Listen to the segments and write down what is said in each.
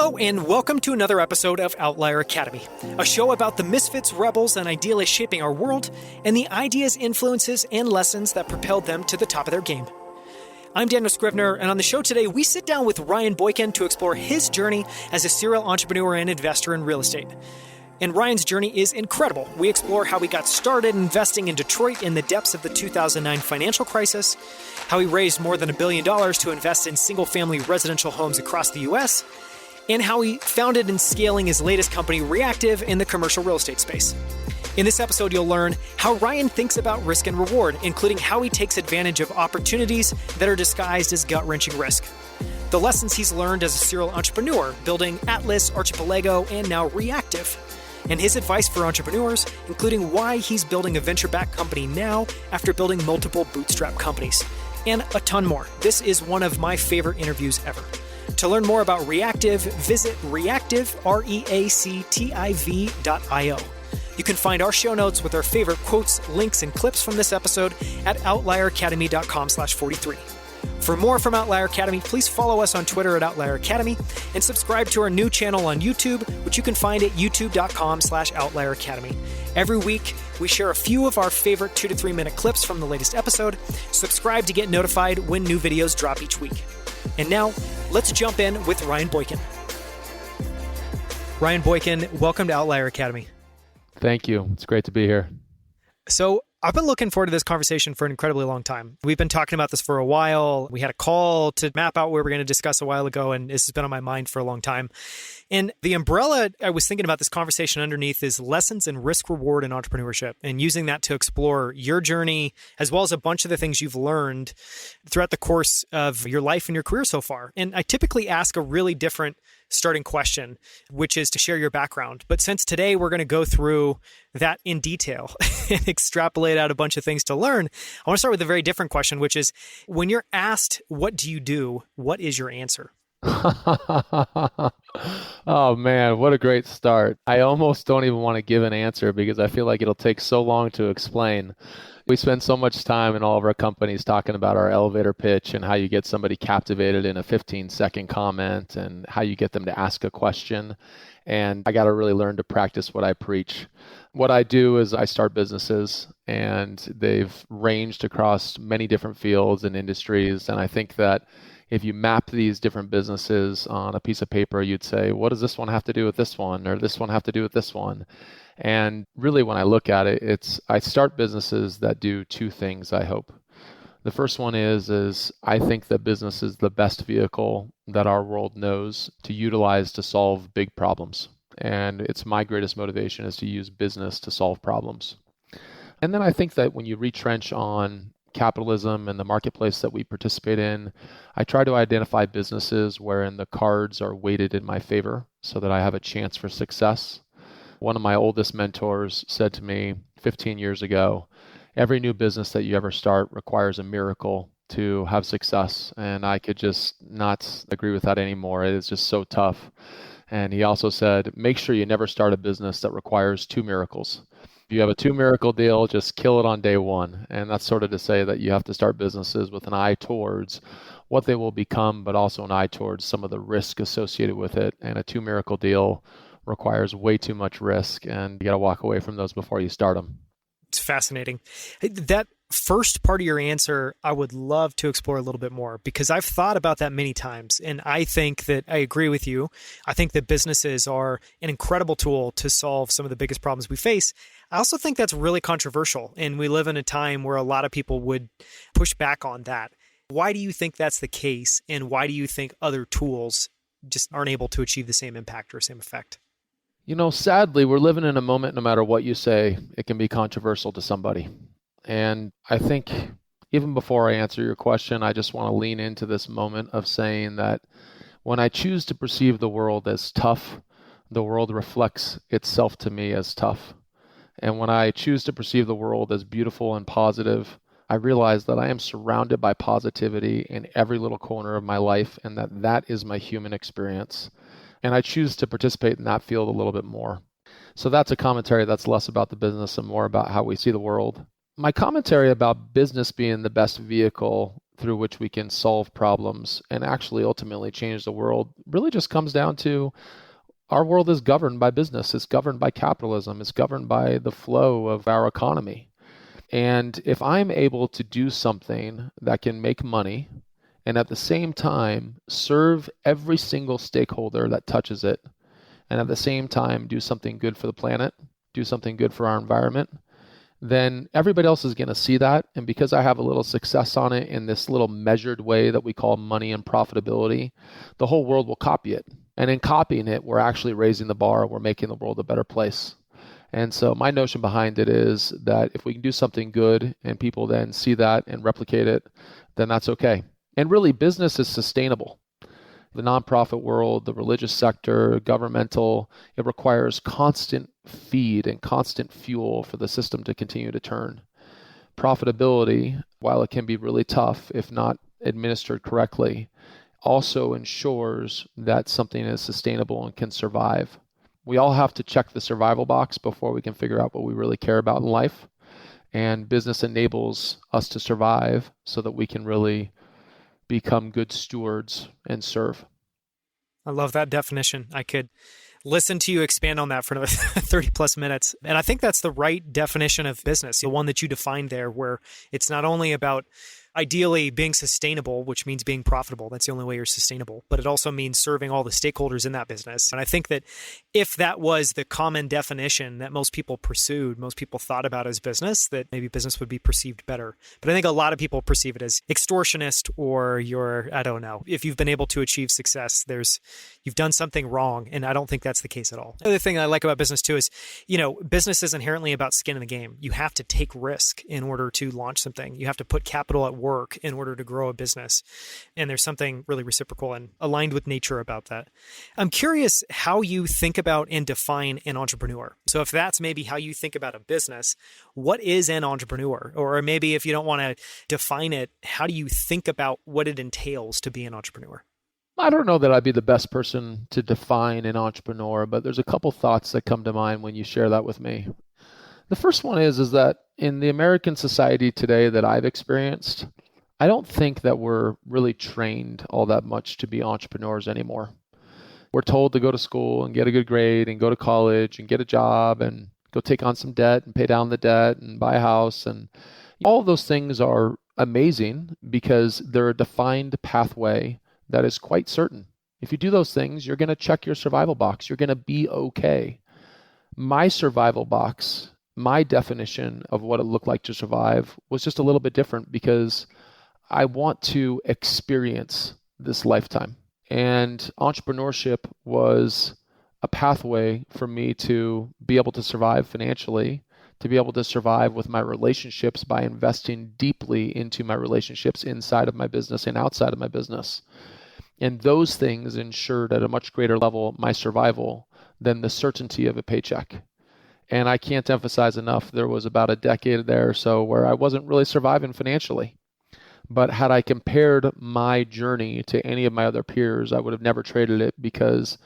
Hello, and welcome to another episode of Outlier Academy, a show about the misfits, rebels, and idealists shaping our world, and the ideas, influences, and lessons that propelled them to the top of their game. I'm Daniel Scrivner, and on the show today, we sit down with Ryan Boykin to explore his journey as a serial entrepreneur and investor in real estate. And Ryan's journey is incredible. We explore how he got started investing in Detroit in the depths of the 2009 financial crisis, how he raised more than $1 billion to invest in single-family residential homes across the U.S., and how he founded and scaling his latest company, REACTIV, in the commercial real estate space. In this episode, you'll learn how Ryan thinks about risk and reward, including how he takes advantage of opportunities that are disguised as gut-wrenching risk. The lessons he's learned as a serial entrepreneur, building Atlas, Archipelago, and now REACTIV. And his advice for entrepreneurs, including why he's building a venture-backed company now after building multiple bootstrap companies. And a ton more. This is one of my favorite interviews ever. To learn more about REACTIV, visit REACTIV, REACTIV.io. You can find our show notes with our favorite quotes, links, and clips from this episode at outlieracademy.com/43. For more from Outlier Academy, please follow us on Twitter at Outlier Academy and subscribe to our new channel on YouTube, which you can find at youtube.com/Outlier Academy. Every week, we share a few of our favorite 2 to 3 minute clips from the latest episode. Subscribe to get notified when new videos drop each week. And now, let's jump in with Ryan Boykin. Ryan Boykin, welcome to Outlier Academy. Thank you. It's great to be here. So I've been looking forward to this conversation for an incredibly long time. We've been talking about this for a while. We had a call to map out what we're going to discuss a while ago, and this has been on my mind for a long time. And the umbrella I was thinking about this conversation underneath is lessons in risk, reward, and entrepreneurship, and using that to explore your journey, as well as a bunch of the things you've learned throughout the course of your life and your career so far. And I typically ask a really different starting question, which is to share your background. But since today we're going to go through that in detail and extrapolate out a bunch of things to learn, I want to start with a very different question, which is when you're asked, what do you do? What is your answer? Oh man, what a great start. I almost don't even want to give an answer because I feel like it'll take so long to explain. We spend so much time in all of our companies talking about our elevator pitch and how you get somebody captivated in a 15-second comment and how you get them to ask a question. And I got to really learn to practice what I preach. What I do is I start businesses, and they've ranged across many different fields and industries. And I think that if you map these different businesses on a piece of paper, you'd say, what does this one have to do with this one? Or this one have to do with this one? And really, when I look at it, I start businesses that do two things, I hope. The first one is I think that business is the best vehicle that our world knows to utilize to solve big problems. And it's my greatest motivation is to use business to solve problems. And then I think that when you retrench on capitalism and the marketplace that we participate in, I try to identify businesses wherein the cards are weighted in my favor so that I have a chance for success. One of my oldest mentors said to me 15 years ago, every new business that you ever start requires a miracle to have success. And I could just not agree with that anymore. It is just so tough. And he also said, make sure you never start a business that requires 2 miracles. If you have a 2 miracle deal, just kill it on day 1. And that's sort of to say that you have to start businesses with an eye towards what they will become, but also an eye towards some of the risk associated with it. And a 2 miracle deal requires way too much risk, and you got to walk away from those before you start them. It's fascinating. That first part of your answer, I would love to explore a little bit more because I've thought about that many times. And I think that I agree with you. I think that businesses are an incredible tool to solve some of the biggest problems we face. I also think that's really controversial. And we live in a time where a lot of people would push back on that. Why do you think that's the case? And why do you think other tools just aren't able to achieve the same impact or same effect? You know, sadly, we're living in a moment, no matter what you say, it can be controversial to somebody. And I think even before I answer your question, I just want to lean into this moment of saying that when I choose to perceive the world as tough, the world reflects itself to me as tough. And when I choose to perceive the world as beautiful and positive, I realize that I am surrounded by positivity in every little corner of my life, and that is my human experience. And I choose to participate in that field a little bit more. So that's a commentary that's less about the business and more about how we see the world. My commentary about business being the best vehicle through which we can solve problems and actually ultimately change the world really just comes down to our world is governed by business. It's governed by capitalism. It's governed by the flow of our economy. And if I'm able to do something that can make money and at the same time serve every single stakeholder that touches it, and at the same time do something good for the planet, do something good for our environment, then everybody else is going to see that. And because I have a little success on it in this little measured way that we call money and profitability, the whole world will copy it. And in copying it, we're actually raising the bar. We're making the world a better place. And so my notion behind it is that if we can do something good and people then see that and replicate it, then that's okay. And really, business is sustainable. The nonprofit world, the religious sector, governmental, it requires constant feed and constant fuel for the system to continue to turn. Profitability, while it can be really tough if not administered correctly, also ensures that something is sustainable and can survive. We all have to check the survival box before we can figure out what we really care about in life. And business enables us to survive so that we can really become good stewards and serve. I love that definition. I could listen to you expand on that for another 30 plus minutes. And I think that's the right definition of business, the one that you defined there, where it's not only about ideally being sustainable, which means being profitable. That's the only way you're sustainable. But it also means serving all the stakeholders in that business. And I think that if that was the common definition that most people pursued, most people thought about as business, that maybe business would be perceived better. But I think a lot of people perceive it as extortionist or I don't know. If you've been able to achieve success, you've done something wrong. And I don't think that's the case at all. The other thing I like about business too is, business is inherently about skin in the game. You have to take risk in order to launch something. You have to put capital at work in order to grow a business. And there's something really reciprocal and aligned with nature about that. I'm curious how you think about and define an entrepreneur. So if that's maybe how you think about a business, what is an entrepreneur? Or maybe if you don't want to define it, how do you think about what it entails to be an entrepreneur? I don't know that I'd be the best person to define an entrepreneur, but there's a couple thoughts that come to mind when you share that with me. The first one is that in the American society today that I've experienced, I don't think that we're really trained all that much to be entrepreneurs anymore. We're told to go to school and get a good grade and go to college and get a job and go take on some debt and pay down the debt and buy a house. And all of those things are amazing because they're a defined pathway that is quite certain. If you do those things, you're going to check your survival box. You're going to be okay. My survival box, my definition of what it looked like to survive was just a little bit different because I want to experience this lifetime. And entrepreneurship was a pathway for me to be able to survive financially, to be able to survive with my relationships by investing deeply into my relationships inside of my business and outside of my business. And those things ensured at a much greater level my survival than the certainty of a paycheck. And I can't emphasize enough, there was about a decade there or so where I wasn't really surviving financially. But had I compared my journey to any of my other peers, I would have never traded it because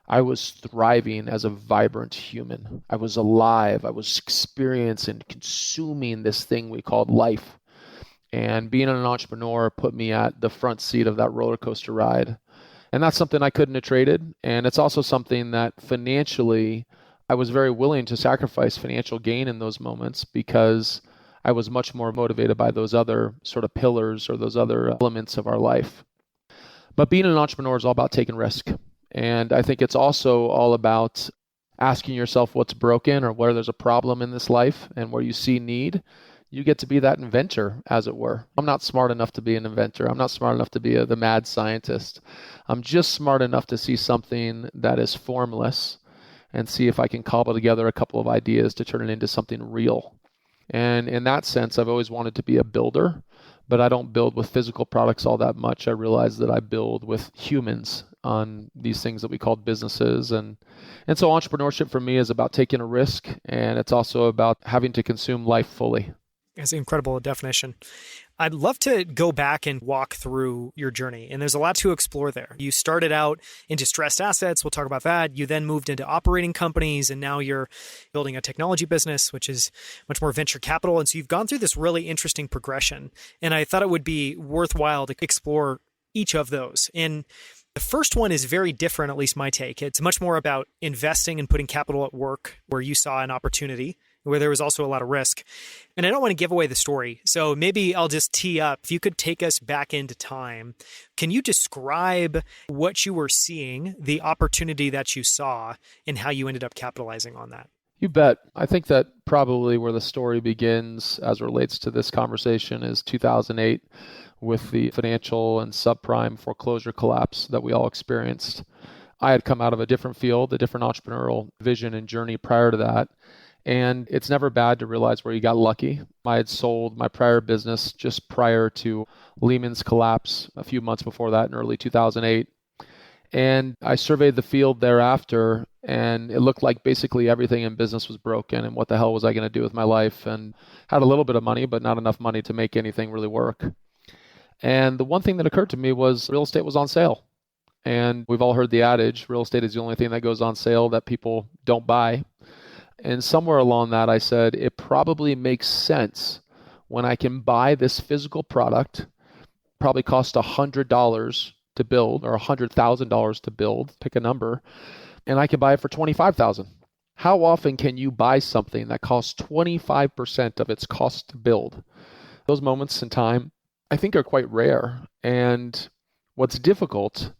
I was thriving as a vibrant human. I was alive. I was experiencing, consuming this thing we called life. And being an entrepreneur put me at the front seat of that roller coaster ride. And that's something I couldn't have traded. And it's also something that financially, I was very willing to sacrifice financial gain in those moments because I was much more motivated by those other sort of pillars or those other elements of our life. But being an entrepreneur is all about taking risk. And I think it's also all about asking yourself what's broken or where there's a problem in this life and where you see need. You get to be that inventor, as it were. I'm not smart enough to be an inventor. I'm not smart enough to be the mad scientist. I'm just smart enough to see something that is formless and see if I can cobble together a couple of ideas to turn it into something real. And in that sense, I've always wanted to be a builder, but I don't build with physical products all that much. I realize that I build with humans on these things that we call businesses. And so entrepreneurship for me is about taking a risk, and it's also about having to consume life fully. It's an incredible definition. I'd love to go back and walk through your journey. And there's a lot to explore there. You started out in distressed assets. We'll talk about that. You then moved into operating companies, and now you're building a technology business, which is much more venture capital. And so you've gone through this really interesting progression. And I thought it would be worthwhile to explore each of those. And the first one is very different, at least my take. It's much more about investing and putting capital at work where you saw an opportunity, where there was also a lot of risk. And I don't want to give away the story, so maybe I'll just tee up. If you could take us back into time, can you describe what you were seeing, the opportunity that you saw, and how you ended up capitalizing on that? You bet. I think that probably where the story begins as it relates to this conversation is 2008 with the financial and subprime foreclosure collapse that we all experienced. I had come out of a different field, a different entrepreneurial vision and journey prior to that. And it's never bad to realize where you got lucky. I had sold my prior business just prior to Lehman's collapse a few months before that in early 2008. And I surveyed the field thereafter, and it looked like basically everything in business was broken. And what the hell was I going to do with my life? And had a little bit of money, but not enough money to make anything really work. And the one thing that occurred to me was real estate was on sale. And we've all heard the adage, real estate is the only thing that goes on sale that people don't buy. And somewhere along that, I said, it probably makes sense when I can buy this physical product, probably cost $100 to build or $100,000 to build, pick a number, and I can buy it for $25,000. How often can you buy something that costs 25% of its cost to build? Those moments in time, I think, are quite rare. And what's difficult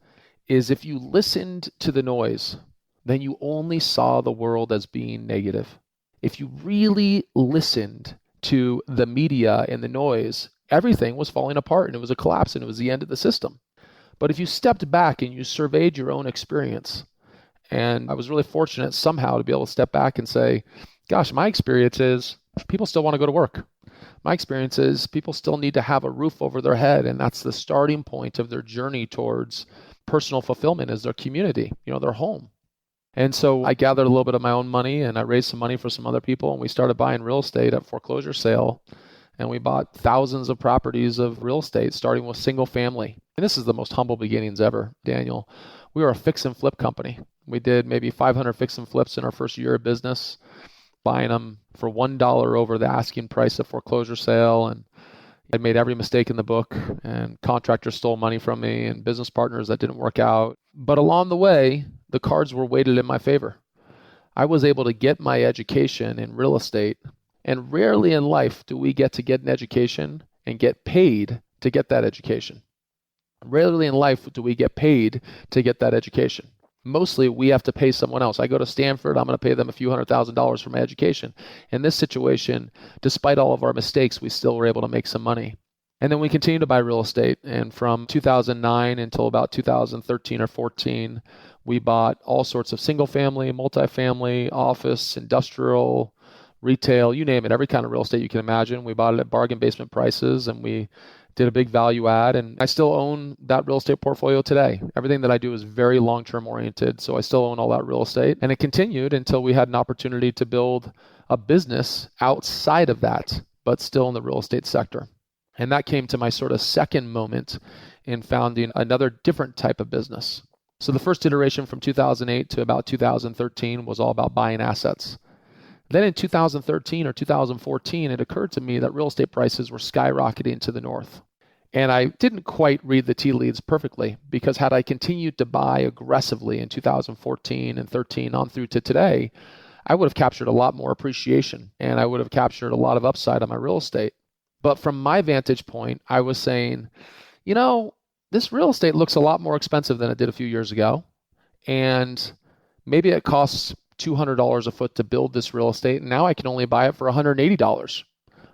is if you listened to the noise, then you only saw the world as being negative. If you really listened to the media and the noise, everything was falling apart and it was a collapse and it was the end of the system. But if you stepped back and you surveyed your own experience, and I was really fortunate somehow to be able to step back and say, gosh, my experience is people still want to go to work. My experience is people still need to have a roof over their head, and that's the starting point of their journey towards personal fulfillment is their community, their home. And so I gathered a little bit of my own money, and I raised some money for some other people, and we started buying real estate at foreclosure sale, and we bought thousands of properties of real estate, starting with single family. And this is the most humble beginnings ever, Daniel. We were a fix and flip company. We did maybe 500 fix and flips in our first year of business, buying them for $1 over the asking price of foreclosure sale. And I made every mistake in the book, and contractors stole money from me and business partners that didn't work out. But along the way, the cards were weighted in my favor. I was able to get my education in real estate, and rarely in life do we get to get an education and get paid to get that education. Rarely in life do we get paid to get that education. Mostly we have to pay someone else. I go to Stanford, I'm going to pay them a few $100,000 for my education. In this situation, despite all of our mistakes, we still were able to make some money. And then we continued to buy real estate. And from 2009 until about 2013 or 14, we bought all sorts of single family, multifamily, office, industrial, retail, you name it, every kind of real estate you can imagine. We bought it at bargain basement prices, and we did a big value add, and I still own that real estate portfolio today. Everything that I do is very long-term oriented, so I still own all that real estate. And it continued until we had an opportunity to build a business outside of that, but still in the real estate sector. And that came to my sort of second moment in founding another different type of business. So the first iteration from 2008 to about 2013 was all about buying assets. Then in 2013 or 2014, it occurred to me that real estate prices were skyrocketing to the north. And I didn't quite read the tea leaves perfectly, because had I continued to buy aggressively in 2014 and 13 on through to today, I would have captured a lot more appreciation, and I would have captured a lot of upside on my real estate. But from my vantage point, I was saying, this real estate looks a lot more expensive than it did a few years ago. And maybe it costs $200 a foot to build this real estate, and now I can only buy it for $180.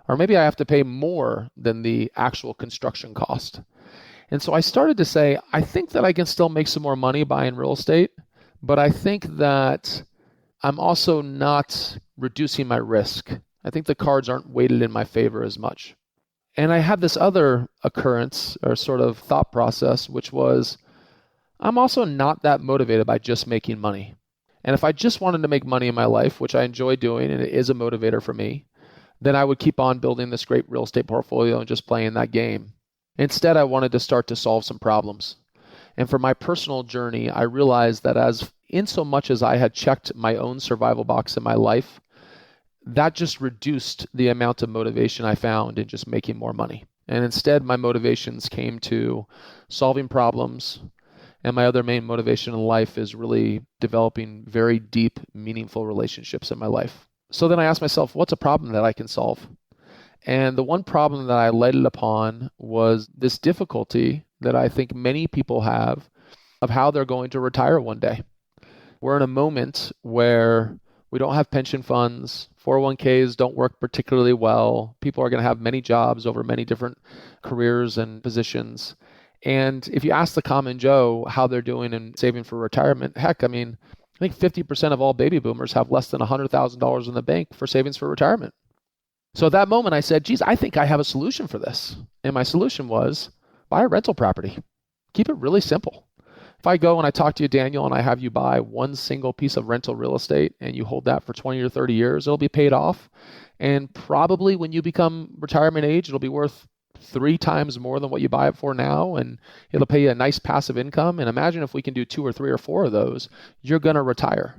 Or maybe I have to pay more than the actual construction cost. And so I started to say, I think that I can still make some more money buying real estate, but I think that I'm also not reducing my risk. I think the cards aren't weighted in my favor as much. And I had this other occurrence or sort of thought process, which was, I'm also not that motivated by just making money. And if I just wanted to make money in my life, which I enjoy doing, and it is a motivator for me, then I would keep on building this great real estate portfolio and just playing that game. Instead, I wanted to start to solve some problems. And for my personal journey, I realized that as in so much as I had checked my own survival box in my life, that just reduced the amount of motivation I found in just making more money. And instead, my motivations came to solving problems. And my other main motivation in life is really developing very deep, meaningful relationships in my life. So then I asked myself, what's a problem that I can solve? And the one problem that I lighted upon was this difficulty that I think many people have of how they're going to retire one day. We're in a moment where we don't have pension funds, 401ks don't work particularly well. People are going to have many jobs over many different careers and positions. And if you ask the common Joe how they're doing in saving for retirement, heck, I think 50% of all baby boomers have less than $100,000 in the bank for savings for retirement. So at that moment, I said, geez, I think I have a solution for this. And my solution was buy a rental property. Keep it really simple. If I go and I talk to you, Daniel, and I have you buy one single piece of rental real estate and you hold that for 20 or 30 years, it'll be paid off. And probably when you become retirement age, it'll be worth 3 times more than what you buy it for now. And it'll pay you a nice passive income. And imagine if we can do 2 or 3 or 4 of those, you're going to retire.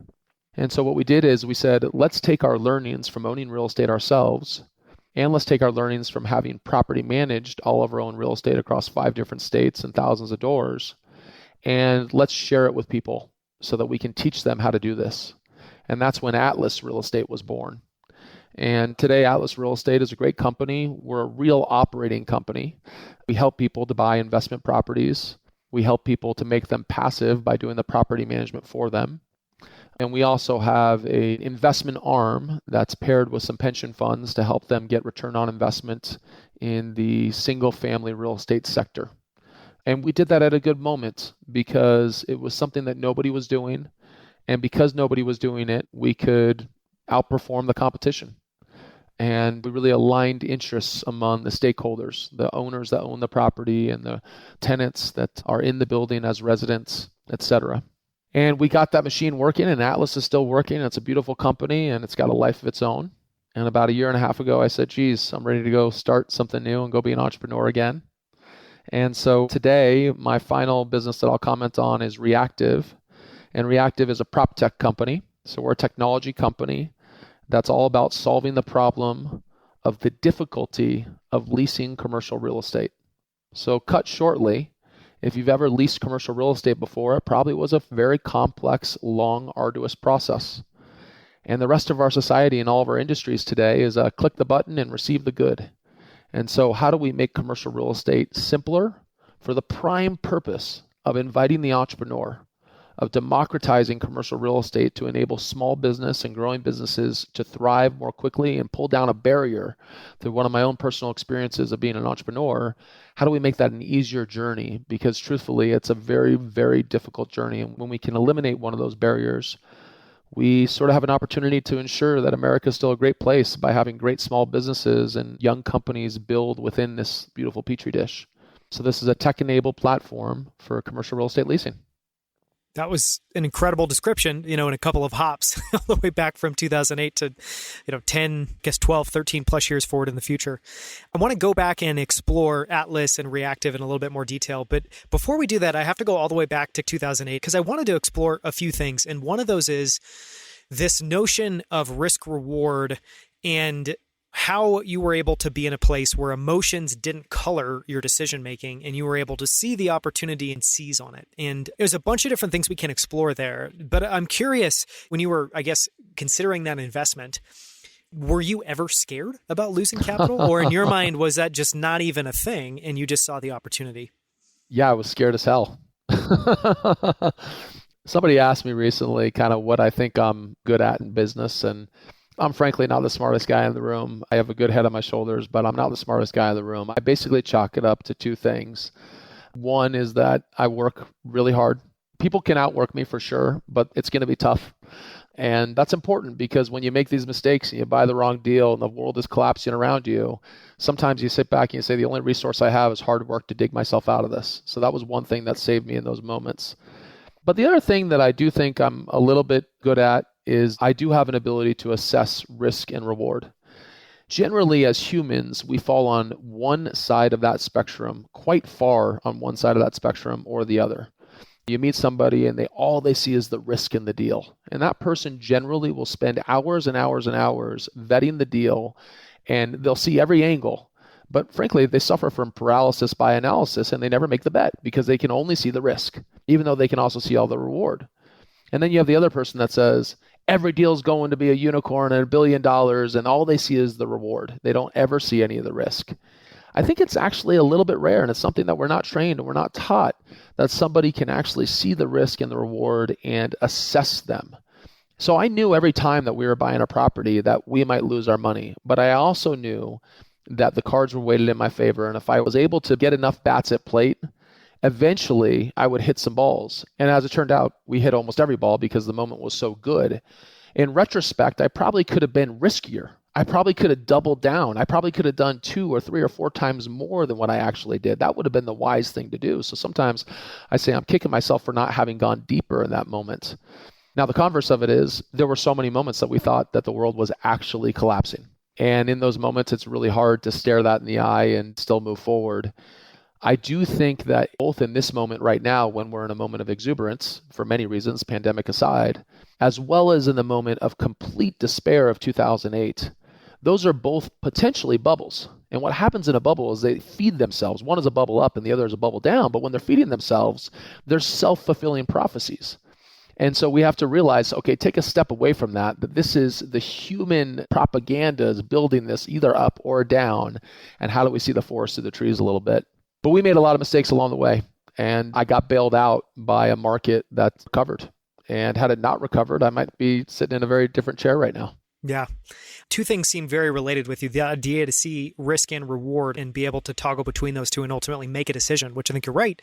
And so what we did is we said, let's take our learnings from owning real estate ourselves, and let's take our learnings from having property managed all of our own real estate across 5 different states and thousands of doors, and let's share it with people so that we can teach them how to do this. And that's when Atlas Real Estate was born. And today, Atlas Real Estate is a great company. We're a real operating company. We help people to buy investment properties. We help people to make them passive by doing the property management for them. And we also have an investment arm that's paired with some pension funds to help them get return on investment in the single family real estate sector. And we did that at a good moment because it was something that nobody was doing. And because nobody was doing it, we could outperform the competition. And we really aligned interests among the stakeholders, the owners that own the property and the tenants that are in the building as residents, etc. And we got that machine working, and Atlas is still working. It's a beautiful company, and it's got a life of its own. And about 1.5 years ago, I said, geez, I'm ready to go start something new and go be an entrepreneur again. And so today, my final business that I'll comment on is REACTIV. And REACTIV is a prop tech company. So we're a technology company that's all about solving the problem of the difficulty of leasing commercial real estate. So cut shortly, if you've ever leased commercial real estate before, it probably was a very complex, long, arduous process. And the rest of our society and all of our industries today is click the button and receive the good. And so how do we make commercial real estate simpler for the prime purpose of inviting the entrepreneur, of democratizing commercial real estate to enable small business and growing businesses to thrive more quickly and pull down a barrier through one of my own personal experiences of being an entrepreneur? How do we make that an easier journey? Because truthfully, it's a very, very difficult journey. And when we can eliminate one of those barriers, we sort of have an opportunity to ensure that America is still a great place by having great small businesses and young companies build within this beautiful petri dish. So this is a tech-enabled platform for commercial real estate leasing. That was an incredible description, in a couple of hops, all the way back from 2008 to, 10, 12, 13 plus years forward in the future. I want to go back and explore Atlas and REACTIV in a little bit more detail. But before we do that, I have to go all the way back to 2008 because I wanted to explore a few things. And one of those is this notion of risk reward and how you were able to be in a place where emotions didn't color your decision making and you were able to see the opportunity and seize on it. And there's a bunch of different things we can explore there. But I'm curious, when you were, considering that investment, were you ever scared about losing capital? Or in your mind, was that just not even a thing and you just saw the opportunity? Yeah, I was scared as hell. Somebody asked me recently kind of what I think I'm good at in business, and I'm frankly not the smartest guy in the room. I have a good head on my shoulders, but I'm not the smartest guy in the room. I basically chalk it up to 2 things. One is that I work really hard. People can outwork me for sure, but it's going to be tough. And that's important because when you make these mistakes and you buy the wrong deal and the world is collapsing around you, sometimes you sit back and you say, the only resource I have is hard work to dig myself out of this. So that was one thing that saved me in those moments. But the other thing that I do think I'm a little bit good at is I do have an ability to assess risk and reward. Generally, as humans, we fall on one side of that spectrum, quite far on one side of that spectrum or the other. You meet somebody and all they see is the risk in the deal. And that person generally will spend hours and hours and hours vetting the deal, and they'll see every angle. But frankly, they suffer from paralysis by analysis, and they never make the bet because they can only see the risk, even though they can also see all the reward. And then you have the other person that says, every deal is going to be a unicorn and $1 billion, and all they see is the reward. They don't ever see any of the risk. I think it's actually a little bit rare, and it's something that we're not trained and we're not taught, that somebody can actually see the risk and the reward and assess them. So I knew every time that we were buying a property that we might lose our money, but I also knew that the cards were weighted in my favor, and if I was able to get enough bats at plate, eventually I would hit some balls. And as it turned out, we hit almost every ball because the moment was so good. In retrospect, I probably could have been riskier. I probably could have doubled down. I probably could have done 2 or 3 or 4 times more than what I actually did. That would have been the wise thing to do. So sometimes I say I'm kicking myself for not having gone deeper in that moment. Now, the converse of it is there were so many moments that we thought that the world was actually collapsing. And in those moments, it's really hard to stare that in the eye and still move forward. I do think that both in this moment right now, when we're in a moment of exuberance, for many reasons, pandemic aside, as well as in the moment of complete despair of 2008, those are both potentially bubbles. And what happens in a bubble is they feed themselves. One is a bubble up and the other is a bubble down. But when they're feeding themselves, they're self-fulfilling prophecies. And so we have to realize, okay, take a step away from that this is the human propaganda is building this either up or down. And how do we see the forest through the trees a little bit? But we made a lot of mistakes along the way. And I got bailed out by a market that recovered. And had it not recovered, I might be sitting in a very different chair right now. Yeah. 2 things seem very related with you. The idea to see risk and reward and be able to toggle between those two and ultimately make a decision, which I think you're right,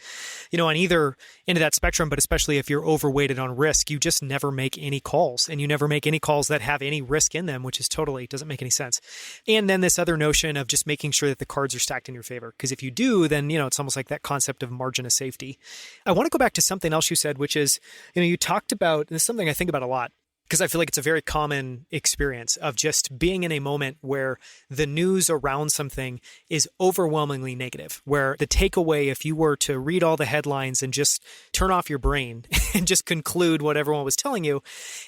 on either end of that spectrum, but especially if you're overweighted on risk, you just never make any calls, and you never make any calls that have any risk in them, which is doesn't make any sense. And then this other notion of just making sure that the cards are stacked in your favor. Because if you do, then, it's almost like that concept of margin of safety. I want to go back to something else you said, which is, you talked about, and this is something I think about a lot, because I feel like it's a very common experience of just being in a moment where the news around something is overwhelmingly negative, where the takeaway, if you were to read all the headlines and just turn off your brain and just conclude what everyone was telling you,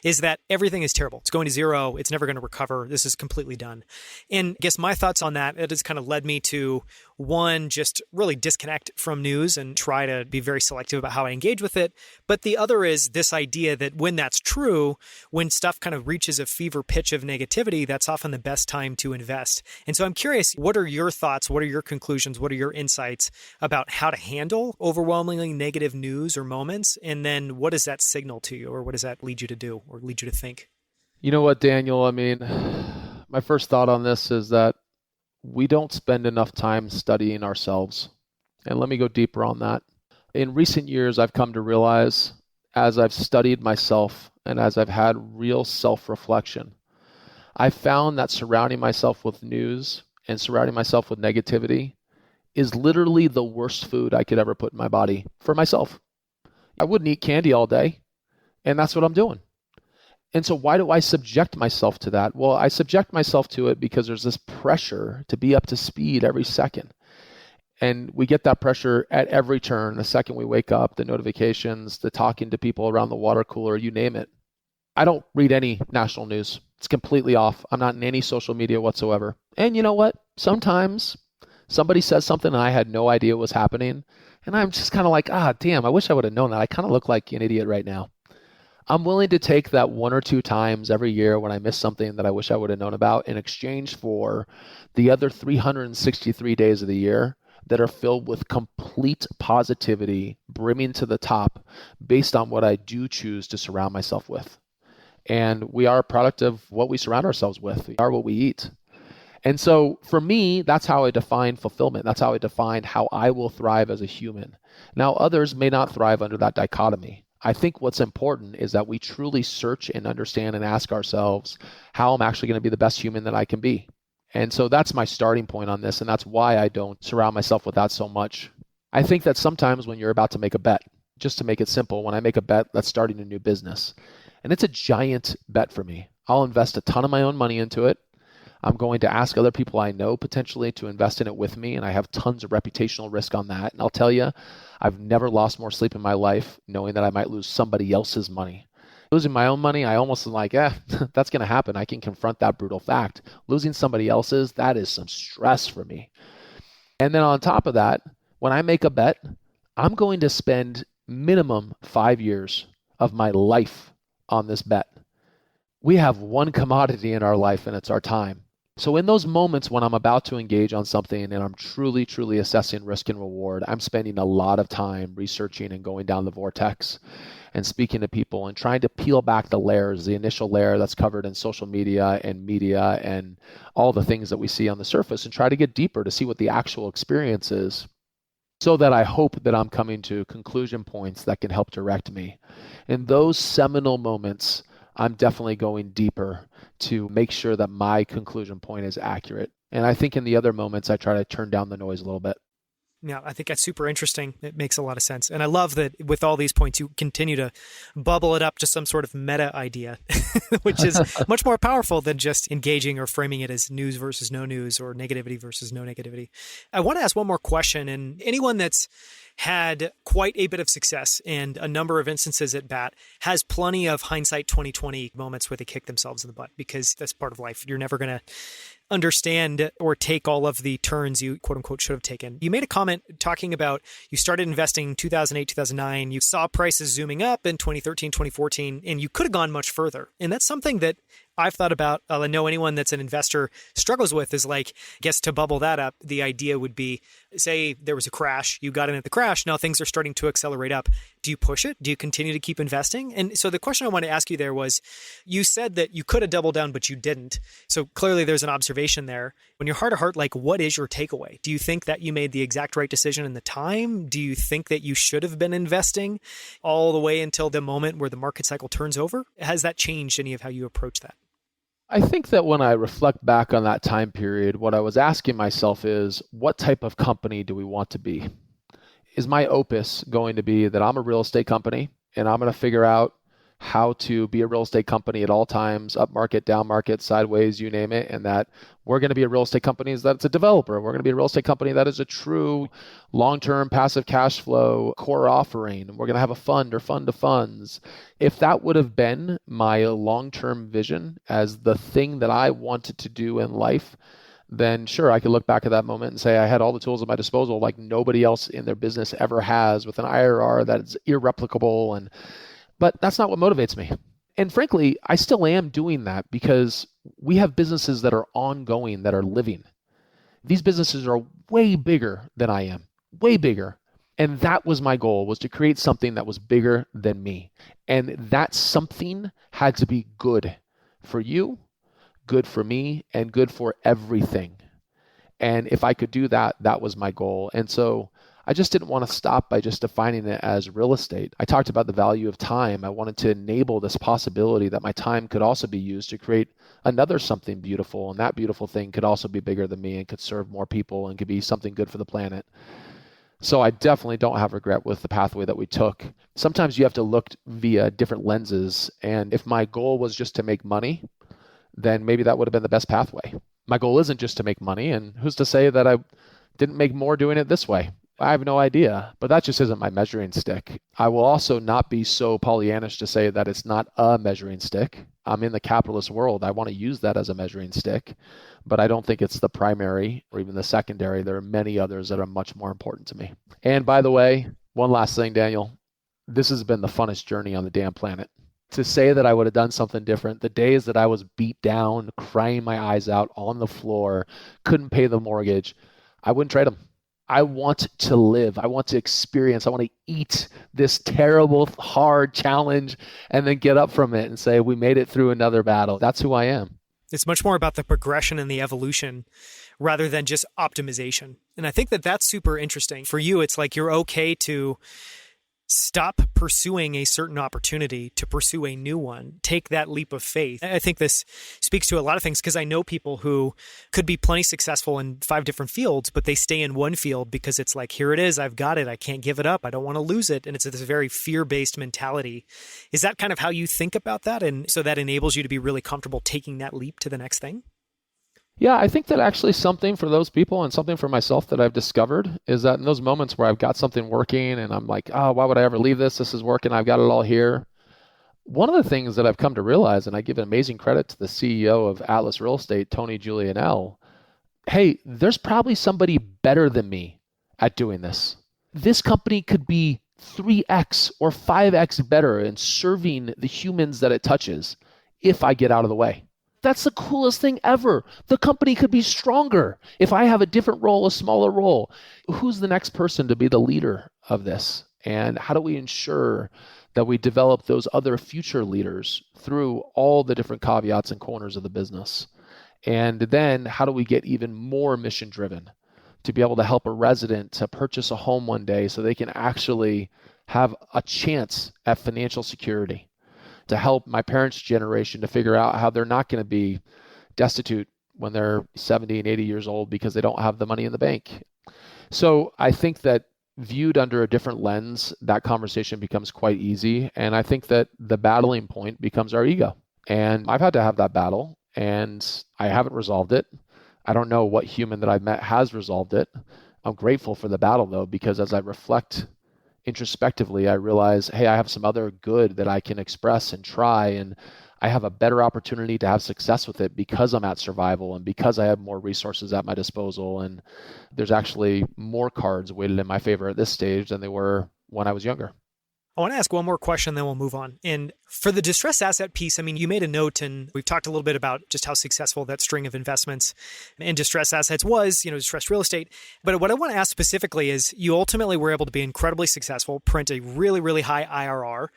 is that everything is terrible. It's going to zero. It's never going to recover. This is completely done. And I guess my thoughts on that, it has kind of led me to, one, just really disconnect from news and try to be very selective about how I engage with it. But the other is this idea that when that's true, when stuff kind of reaches a fever pitch of negativity, that's often the best time to invest. And so I'm curious, what are your thoughts? What are your conclusions? What are your insights about how to handle overwhelmingly negative news or moments? And then what does that signal to you, or what does that lead you to do or lead you to think? You know what, Daniel? My first thought on this is that we don't spend enough time studying ourselves. And let me go deeper on that. In recent years, I've come to realize, as I've studied myself and as I've had real self-reflection, I found that surrounding myself with news and surrounding myself with negativity is literally the worst food I could ever put in my body for myself. I wouldn't eat candy all day, and that's what I'm doing. And so why do I subject myself to that? Well, I subject myself to it because there's this pressure to be up to speed every second. And we get that pressure at every turn. The second we wake up, the notifications, the talking to people around the water cooler, you name it. I don't read any national news. It's completely off. I'm not in any social media whatsoever. And you know what? Sometimes somebody says something and I had no idea what was happening. And I'm just kind of like, damn, I wish I would have known that. I kind of look like an idiot right now. I'm willing to take that 1 or 2 times every year when I miss something that I wish I would have known about in exchange for the other 363 days of the year that are filled with complete positivity, brimming to the top based on what I do choose to surround myself with. And we are a product of what we surround ourselves with. We are what we eat. And so for me, that's how I define fulfillment. That's how I define how I will thrive as a human. Now, others may not thrive under that dichotomy. I think what's important is that we truly search and understand and ask ourselves how I'm actually going to be the best human that I can be. And so that's my starting point on this, and that's why I don't surround myself with that so much. I think that sometimes when you're about to make a bet, just to make it simple, when I make a bet, that's starting a new business. And it's a giant bet for me. I'll invest a ton of my own money into it. I'm going to ask other people I know potentially to invest in it with me, and I have tons of reputational risk on that. And I'll tell you, I've never lost more sleep in my life knowing that I might lose somebody else's money. Losing my own money, I almost am like, that's going to happen. I can confront that brutal fact. Losing somebody else's, that is some stress for me. And then on top of that, when I make a bet, I'm going to spend minimum 5 years of my life on this bet. We have one commodity in our life, and it's our time. So in those moments when I'm about to engage on something and I'm truly, truly assessing risk and reward, I'm spending a lot of time researching and going down the vortex and speaking to people and trying to peel back the layers, the initial layer that's covered in social media and all the things that we see on the surface, and try to get deeper to see what the actual experience is, so that I hope that I'm coming to conclusion points that can help direct me. In those seminal moments, I'm definitely going deeper to make sure that my conclusion point is accurate. And I think in the other moments, I try to turn down the noise a little bit. Yeah, I think that's super interesting. It makes a lot of sense. And I love that with all these points, you continue to bubble it up to some sort of meta idea, which is much more powerful than just engaging or framing it as news versus no news or negativity versus no negativity. I want to ask one more question. And anyone that's had quite a bit of success and a number of instances at bat has plenty of hindsight 2020 moments where they kick themselves in the butt, because that's part of life. You're never going to understand or take all of the turns you quote unquote should have taken. You made a comment talking about you started investing 2008, 2009. You saw prices zooming up in 2013, 2014, and you could have gone much further. And that's something that I've thought about. I know anyone that's an investor struggles with is like, I guess to bubble that up, the idea would be, say there was a crash, you got in at the crash, now things are starting to accelerate up. Do you push it? Do you continue to keep investing? And so the question I wanted to ask you there was, you said that you could have doubled down, but you didn't. So clearly there's an observation there. When you're heart to heart, like, what is your takeaway? Do you think that you made the exact right decision in the time? Do you think that you should have been investing all the way until the moment where the market cycle turns over? Has that changed any of how you approach that? I think that when I reflect back on that time period, what I was asking myself is, what type of company do we want to be? Is my opus going to be that I'm a real estate company and I'm going to figure out how to be a real estate company at all times, up market, down market, sideways, you name it, and that we're going to be a real estate company that's a developer. We're going to be a real estate company that is a true long-term passive cash flow core offering. We're going to have a fund or fund of funds. If that would have been my long-term vision as the thing that I wanted to do in life, then sure, I could look back at that moment and say I had all the tools at my disposal like nobody else in their business ever has, with an IRR that is irreplicable. But that's not what motivates me. And frankly, I still am doing that because we have businesses that are ongoing, that are living. These businesses are way bigger than I am, way bigger. And that was my goal, was to create something that was bigger than me. And that something had to be good for you, good for me, and good for everything. And if I could do that, that was my goal. And so I just didn't want to stop by just defining it as real estate. I talked about the value of time. I wanted to enable this possibility that my time could also be used to create another something beautiful. And that beautiful thing could also be bigger than me and could serve more people and could be something good for the planet. So I definitely don't have regret with the pathway that we took. Sometimes you have to look via different lenses. And if my goal was just to make money, then maybe that would have been the best pathway. My goal isn't just to make money. And who's to say that I didn't make more doing it this way? I have no idea, but that just isn't my measuring stick. I will also not be so Pollyannish to say that it's not a measuring stick. I'm in the capitalist world. I want to use that as a measuring stick, but I don't think it's the primary or even the secondary. There are many others that are much more important to me. And by the way, one last thing, Daniel, this has been the funnest journey on the damn planet. To say that I would have done something different, the days that I was beat down, crying my eyes out on the floor, couldn't pay the mortgage, I wouldn't trade them. I want to live. I want to experience. I want to eat this terrible, hard challenge and then get up from it and say, we made it through another battle. That's who I am. It's much more about the progression and the evolution rather than just optimization. And I think that that's super interesting. For you, it's like you're okay to stop pursuing a certain opportunity to pursue a new one. Take that leap of faith. I think this speaks to a lot of things because I know people who could be plenty successful in 5 different fields, but they stay in one field because it's like, here it is, I've got it, I can't give it up, I don't want to lose it. And it's this very fear-based mentality. Is that kind of how you think about that? And so that enables you to be really comfortable taking that leap to the next thing? Yeah, I think that actually something for those people and something for myself that I've discovered is that in those moments where I've got something working and I'm like, oh, why would I ever leave this? This is working. I've got it all here. One of the things that I've come to realize, and I give amazing credit to the CEO of Atlas Real Estate, Tony Giulianell, hey, there's probably somebody better than me at doing this. This company could be 3x or 5x better in serving the humans that it touches if I get out of the way. That's the coolest thing ever. The company could be stronger if I have a different role, a smaller role. Who's the next person to be the leader of this? And how do we ensure that we develop those other future leaders through all the different caveats and corners of the business? And then how do we get even more mission driven to be able to help a resident to purchase a home one day so they can actually have a chance at financial security, to help my parents' generation to figure out how they're not going to be destitute when they're 70 and 80 years old because they don't have the money in the bank. So I think that viewed under a different lens, that conversation becomes quite easy. And I think that the battling point becomes our ego. And I've had to have that battle and I haven't resolved it. I don't know what human that I've met has resolved it. I'm grateful for the battle though, because as I reflect introspectively, I realize, hey, I have some other good that I can express and try, and I have a better opportunity to have success with it because I'm at survival and because I have more resources at my disposal. And there's actually more cards weighted in my favor at this stage than they were when I was younger. I want to ask one more question, then we'll move on. And for the distressed asset piece, I mean, you made a note and we've talked a little bit about just how successful that string of investments in distressed assets was, distressed real estate. But what I want to ask specifically is you ultimately were able to be incredibly successful, print a really, really high IRR.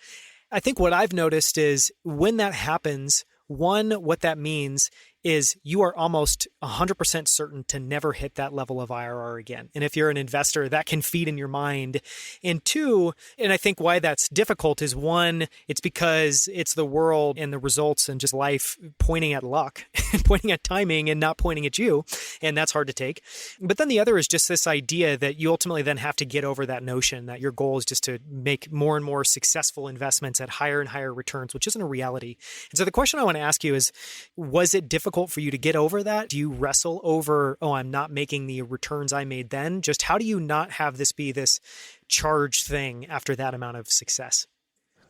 I think what I've noticed is when that happens, one, what that means is you are almost 100% certain to never hit that level of IRR again. And if you're an investor, that can feed in your mind. And two, and I think why that's difficult is one, it's because it's the world and the results and just life pointing at luck, pointing at timing and not pointing at you. And that's hard to take. But then the other is just this idea that you ultimately then have to get over that notion that your goal is just to make more and more successful investments at higher and higher returns, which isn't a reality. And so the question I want to ask you is, was it difficult for you to get over that? Do you wrestle over, oh, I'm not making the returns I made then? Just how do you not have this be this charged thing after that amount of success?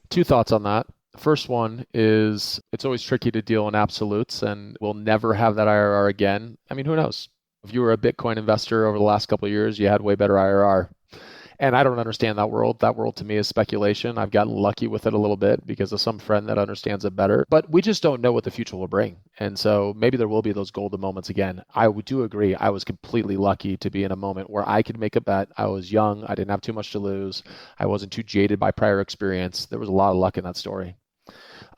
Two thoughts on that. First one is it's always tricky to deal in absolutes and we'll never have that IRR again. I mean, who knows? If you were a Bitcoin investor over the last couple of years, you had way better IRR. And I don't understand that world. That world to me is speculation. I've gotten lucky with it a little bit because of some friend that understands it better. But we just don't know what the future will bring. And so maybe there will be those golden moments again. I do agree. I was completely lucky to be in a moment where I could make a bet. I was young. I didn't have too much to lose. I wasn't too jaded by prior experience. There was a lot of luck in that story.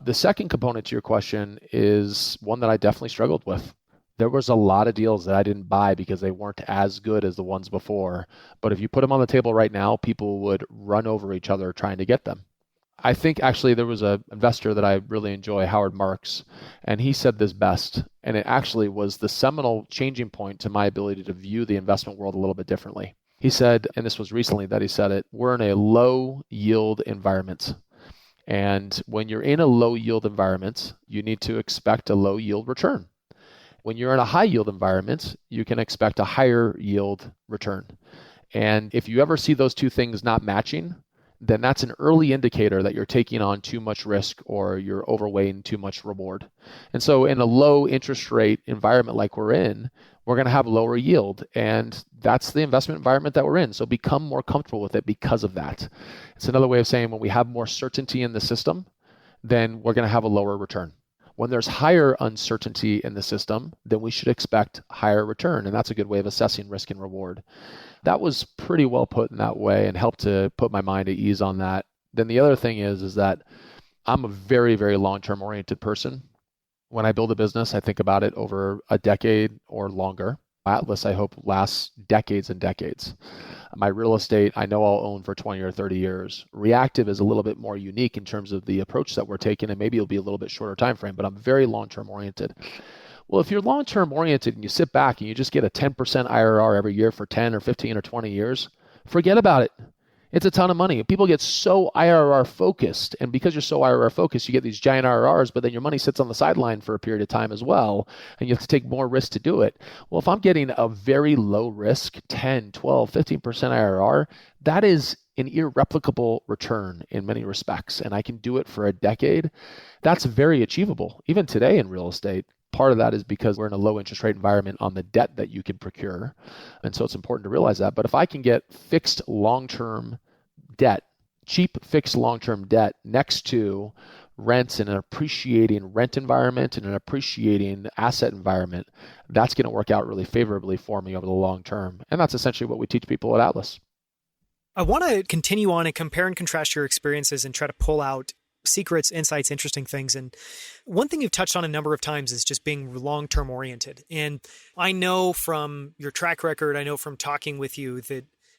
The second component to your question is one that I definitely struggled with. There was a lot of deals that I didn't buy because they weren't as good as the ones before. But if you put them on the table right now, people would run over each other trying to get them. I think actually there was an investor that I really enjoy, Howard Marks, and he said this best. And it actually was the seminal changing point to my ability to view the investment world a little bit differently. He said, and this was recently that he said it, we're in a low yield environment. And when you're in a low yield environment, you need to expect a low yield return. When you're in a high yield environment, you can expect a higher yield return. And if you ever see those two things not matching, then that's an early indicator that you're taking on too much risk or you're overweighting too much reward. And so in a low interest rate environment like we're in, we're going to have lower yield. And that's the investment environment that we're in. So become more comfortable with it because of that. It's another way of saying when we have more certainty in the system, then we're going to have a lower return. When there's higher uncertainty in the system, then we should expect higher return. And that's a good way of assessing risk and reward. That was pretty well put in that way and helped to put my mind at ease on that. Then the other thing is that I'm a very, very long-term oriented person. When I build a business, I think about it over a decade or longer. Atlas, I hope, lasts decades and decades. My real estate, I know I'll own for 20 or 30 years. REACTIV is a little bit more unique in terms of the approach that we're taking, and maybe it'll be a little bit shorter time frame, but I'm very long-term oriented. Well, if you're long-term oriented and you sit back and you just get a 10% IRR every year for 10 or 15 or 20 years, forget about it. It's a ton of money. People get so IRR focused, and because you're so IRR focused, you get these giant IRRs, but then your money sits on the sideline for a period of time as well, and you have to take more risk to do it. Well, if I'm getting a very low risk, 10, 12, 15% IRR, that is an irreplicable return in many respects, and I can do it for a decade. That's very achievable, even today in real estate. Part of that is because we're in a low interest rate environment on the debt that you can procure. And so it's important to realize that. But if I can get fixed long-term debt, cheap fixed long-term debt next to rents in an appreciating rent environment and an appreciating asset environment, that's going to work out really favorably for me over the long term. And that's essentially what we teach people at Atlas. I want to continue on and compare and contrast your experiences and try to pull out secrets, insights, interesting things. And one thing you've touched on a number of times is just being long-term oriented. And I know from your track record, I know from talking with you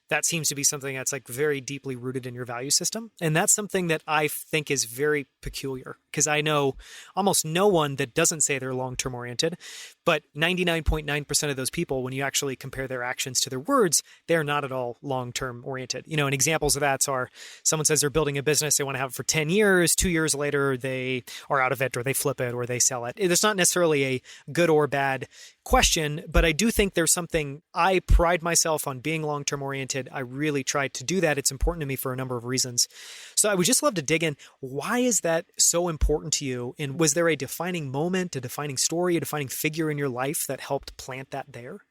that seems to be something that's like very deeply rooted in your value system. And that's something that I think is very peculiar because I know almost no one that doesn't say they're long-term oriented, but 99.9% of those people, when you actually compare their actions to their words, they're not at all long-term oriented. And examples of that are someone says they're building a business, they want to have it for 10 years, 2 years later, they are out of it or they flip it or they sell it. It's not necessarily a good or bad question, but I do think there's something. I pride myself on being long-term oriented. I really try to do that. It's important to me for a number of reasons. So I would just love to dig in. Why is that so important to you? And was there a defining moment, a defining story, a defining figure in your life that helped plant that there?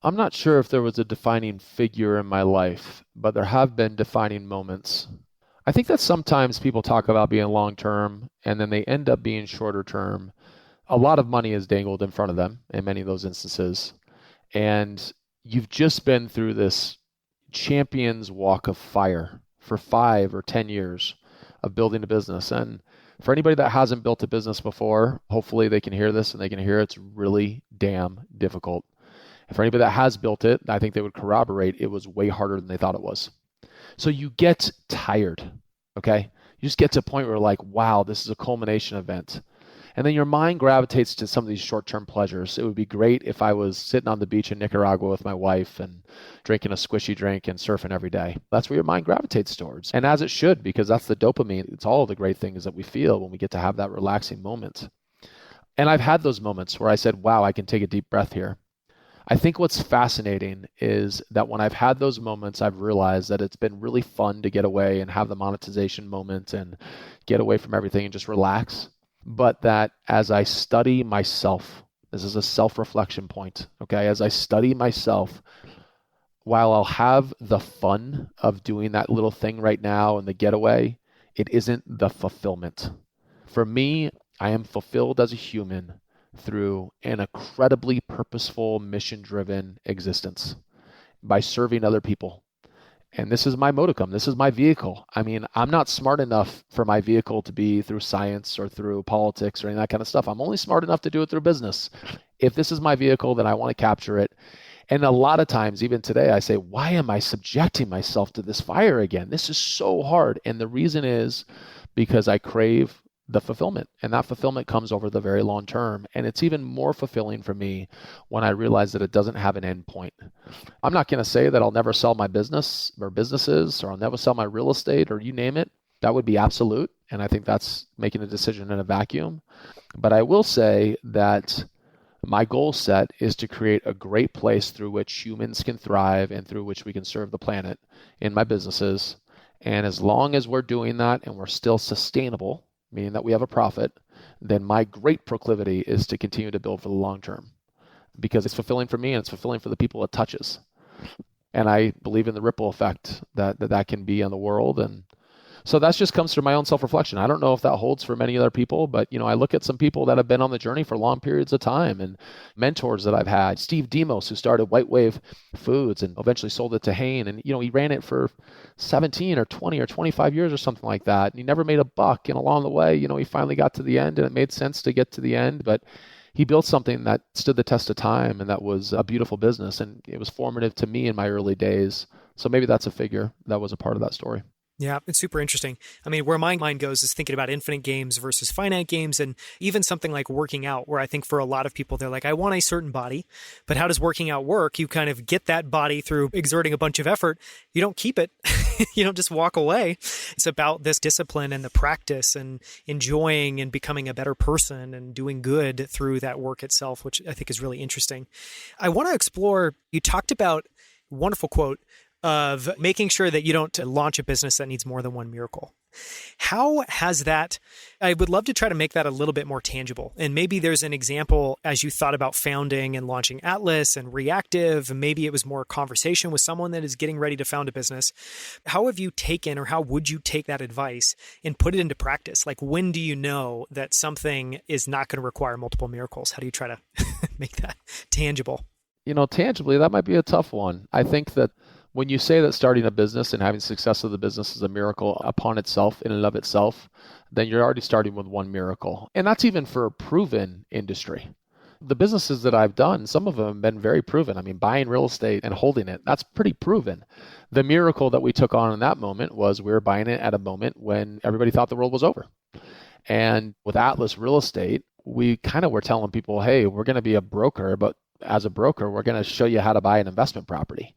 I'm not sure if there was a defining figure in my life, but there have been defining moments. I think that sometimes people talk about being long-term and then they end up being shorter term. A lot of money is dangled in front of them in many of those instances. And you've just been through this champion's walk of fire for 5 or 10 years of building a business. And for anybody that hasn't built a business before, hopefully they can hear this and they can hear it's really damn difficult. And for anybody that has built it, I think they would corroborate it was way harder than they thought it was. So you get tired, okay? You just get to a point where you're like, wow, this is a culmination event. And then your mind gravitates to some of these short-term pleasures. It would be great if I was sitting on the beach in Nicaragua with my wife and drinking a squishy drink and surfing every day. That's where your mind gravitates towards. And as it should, because that's the dopamine. It's all the great things that we feel when we get to have that relaxing moment. And I've had those moments where I said, wow, I can take a deep breath here. I think what's fascinating is that when I've had those moments, I've realized that it's been really fun to get away and have the monetization moment and get away from everything and just relax. But that as I study myself, this is a self-reflection point, okay? As I study myself, while I'll have the fun of doing that little thing right now and the getaway, it isn't the fulfillment. For me, I am fulfilled as a human through an incredibly purposeful, mission-driven existence by serving other people. And this is my modicum. This is my vehicle. I mean, I'm not smart enough for my vehicle to be through science or through politics or any of that kind of stuff. I'm only smart enough to do it through business. If this is my vehicle, then I want to capture it. And a lot of times, even today, I say, why am I subjecting myself to this fire again? This is so hard. And the reason is because I crave the fulfillment. And that fulfillment comes over the very long term. And it's even more fulfilling for me when I realize that it doesn't have an end point. I'm not going to say that I'll never sell my business or businesses, or I'll never sell my real estate, or you name it. That would be absolute. And I think that's making a decision in a vacuum. But I will say that my goal set is to create a great place through which humans can thrive and through which we can serve the planet in my businesses. And as long as we're doing that and we're still sustainable, meaning that we have a profit, then my great proclivity is to continue to build for the long term because it's fulfilling for me and it's fulfilling for the people it touches. And I believe in the ripple effect that can be on the world. And so that just comes through my own self-reflection. I don't know if that holds for many other people, but I look at some people that have been on the journey for long periods of time and mentors that I've had. Steve Demos, who started White Wave Foods and eventually sold it to Hain. And, he ran it for 17 or 20 or 25 years or something like that. And he never made a buck. And along the way, he finally got to the end and it made sense to get to the end. But he built something that stood the test of time and that was a beautiful business. And it was formative to me in my early days. So maybe that's a figure that was a part of that story. Yeah, it's super interesting. I mean, where my mind goes is thinking about infinite games versus finite games, and even something like working out, where I think for a lot of people, they're like, I want a certain body, but how does working out work? You kind of get that body through exerting a bunch of effort. You don't keep it. You don't just walk away. It's about this discipline and the practice and enjoying and becoming a better person and doing good through that work itself, which I think is really interesting. I want to explore, you talked about a wonderful quote of making sure that you don't launch a business that needs more than one miracle. How has that, I would love to try to make that a little bit more tangible. And maybe there's an example as you thought about founding and launching Atlas and REACTIV, maybe it was more a conversation with someone that is getting ready to found a business. How have you taken, or how would you take that advice and put it into practice? Like, when do you know that something is not going to require multiple miracles? How do you try to make that tangible? Tangibly, that might be a tough one. I think that when you say that starting a business and having success of the business is a miracle upon itself, in and of itself, then you're already starting with one miracle. And that's even for a proven industry. The businesses that I've done, some of them have been very proven. I mean, buying real estate and holding it, that's pretty proven. The miracle that we took on in that moment was we were buying it at a moment when everybody thought the world was over. And with Atlas Real Estate, we kind of were telling people, hey, we're going to be a broker, but as a broker, we're going to show you how to buy an investment property.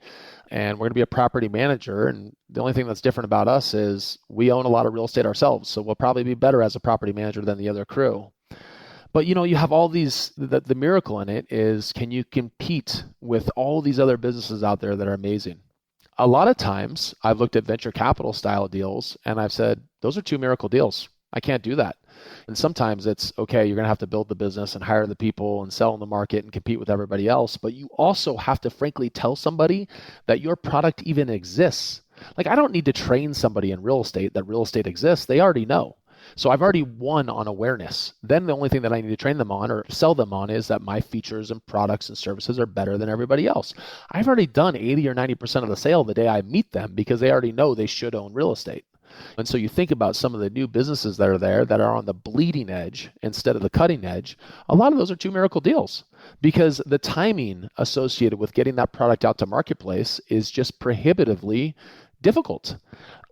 And we're going to be a property manager. And the only thing that's different about us is we own a lot of real estate ourselves. So we'll probably be better as a property manager than the other crew. But you have all these, the miracle in it is, can you compete with all these other businesses out there that are amazing? A lot of times I've looked at venture capital style deals and I've said, those are two miracle deals. I can't do that. And sometimes it's, okay, you're going to have to build the business and hire the people and sell in the market and compete with everybody else. But you also have to frankly tell somebody that your product even exists. Like, I don't need to train somebody in real estate that real estate exists. They already know. So I've already won on awareness. Then the only thing that I need to train them on or sell them on is that my features and products and services are better than everybody else. I've already done 80 or 90% of the sale the day I meet them because they already know they should own real estate. And so you think about some of the new businesses that are there that are on the bleeding edge instead of the cutting edge. A lot of those are two miracle deals because the timing associated with getting that product out to marketplace is just prohibitively difficult.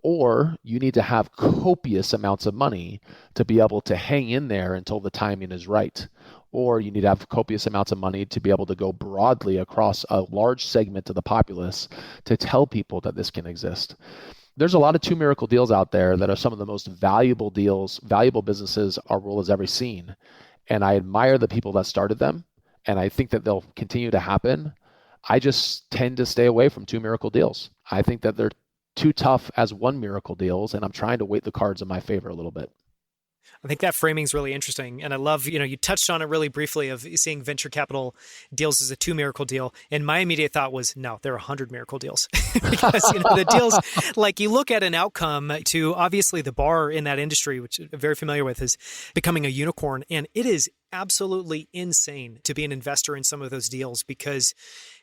Or you need to have copious amounts of money to be able to hang in there until the timing is right. Or you need to have copious amounts of money to be able to go broadly across a large segment of the populace to tell people that this can exist. There's a lot of two miracle deals out there that are some of the most valuable deals, valuable businesses our world has ever seen. And I admire the people that started them. And I think that they'll continue to happen. I just tend to stay away from two miracle deals. I think that they're too tough as one miracle deals. And I'm trying to weight the cards in my favor a little bit. I think that framing is really interesting. And I love, you touched on it really briefly of seeing venture capital deals as a two miracle deal. And my immediate thought was, no, there are 100 miracle deals. Because, the deals, like you look at an outcome to obviously the bar in that industry, which I'm very familiar with, is becoming a unicorn. And it is absolutely insane to be an investor in some of those deals because